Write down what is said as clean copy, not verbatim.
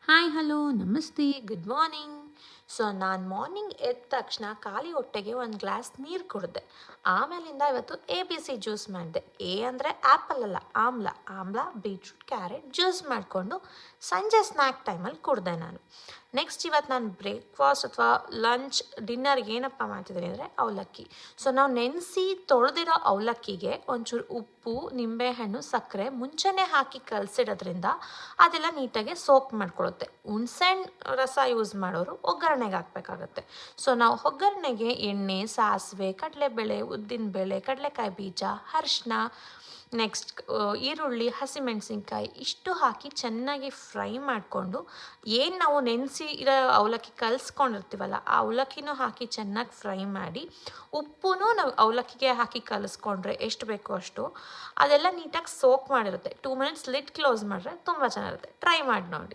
Hi hello ನಮಸ್ತೆ good morning. So ನಾನು morning ಎದ್ದ ತಕ್ಷಣ ಖಾಲಿ ಹೊಟ್ಟೆಗೆ ಒಂದು ಗ್ಲಾಸ್ ನೀರು ಕುಡಿದೆ. ಆಮೇಲಿಂದ ಇವತ್ತು ABC ಜ್ಯೂಸ್ ಮಾಡಿದೆ. ಅಂದರೆ ಆ್ಯಪಲ್ ಅಲ್ಲ, ಆಮ್ಲ ಬೀಟ್ರೂಟ್ ಕ್ಯಾರೆಟ್ ಜ್ಯೂಸ್ ಮಾಡಿಕೊಂಡು ಸಂಜೆ ಸ್ನ್ಯಾಕ್ ಟೈಮಲ್ಲಿ ಕುಡಿದೆ ನಾನು. ನೆಕ್ಸ್ಟ್ ಇವತ್ತು ನಾನು ಬ್ರೇಕ್ಫಾಸ್ಟ್ ಅಥವಾ ಲಂಚ್ ಡಿನ್ನರ್ಗೆ ಏನಪ್ಪ ಮಾಡ್ತಿದ್ದೀನಿ ಅಂದರೆ ಅವಲಕ್ಕಿ. ಸೊ ನಾವು ನೆನೆಸಿ ತೊಳೆದಿರೋ ಅವಲಕ್ಕಿಗೆ ಒಂಚೂರು ಉಪ್ಪು, ನಿಂಬೆಹಣ್ಣು, ಸಕ್ಕರೆ ಮುಂಚೆನೇ ಹಾಕಿ ಕಲಸಿಡೋದ್ರಿಂದ ಅದೆಲ್ಲ ನೀಟಾಗಿ ಸೋಕ್ ಮಾಡ್ಕೊಳ್ಳುತ್ತೆ. ಹುಣಸೆಹಣ್ಣು ರಸ ಯೂಸ್ ಮಾಡೋರು ಒಗ್ಗರಣೆಗೆ ಹಾಕಬೇಕಾಗತ್ತೆ. ಸೊ ನಾವು ಒಗ್ಗರಣೆಗೆ ಎಣ್ಣೆ, ಸಾಸಿವೆ, ಕಡಲೆಬೇಳೆ, ಉದ್ದಿನಬೇಳೆ, ಕಡಲೆಕಾಯಿ ಬೀಜ, ಅರಿಶಿನ, ನೆಕ್ಸ್ಟ್ ಈರುಳ್ಳಿ, ಹಸಿಮೆಣಸಿನ್ಕಾಯಿ ಇಷ್ಟು ಹಾಕಿ ಚೆನ್ನಾಗಿ ಫ್ರೈ ಮಾಡಿಕೊಂಡು ಏನು ನಾವು ನೆನೆಸಿ ಇರೋ ಅವಲಕ್ಕಿ ಕಲಿಸ್ಕೊಂಡಿರ್ತೀವಲ್ಲ ಆ ಅವಲಕ್ಕಿನೂ ಹಾಕಿ ಚೆನ್ನಾಗಿ ಫ್ರೈ ಮಾಡಿ ಉಪ್ಪೂ ನಾವು ಅವಲಕ್ಕಿಗೆ ಹಾಕಿ ಕಲಿಸ್ಕೊಂಡ್ರೆ ಎಷ್ಟು ಬೇಕೋ ಅಷ್ಟು ಅದೆಲ್ಲ ನೀಟಾಗಿ ಸೋಕ್ ಮಾಡಿರುತ್ತೆ. 2 ಮಿನಿಟ್ಸ್ ಲಿಡ್ ಕ್ಲೋಸ್ ಮಾಡಿದ್ರೆ ತುಂಬ ಚೆನ್ನಾಗಿರುತ್ತೆ. ಟ್ರೈ ಮಾಡಿ ನೋಡಿ.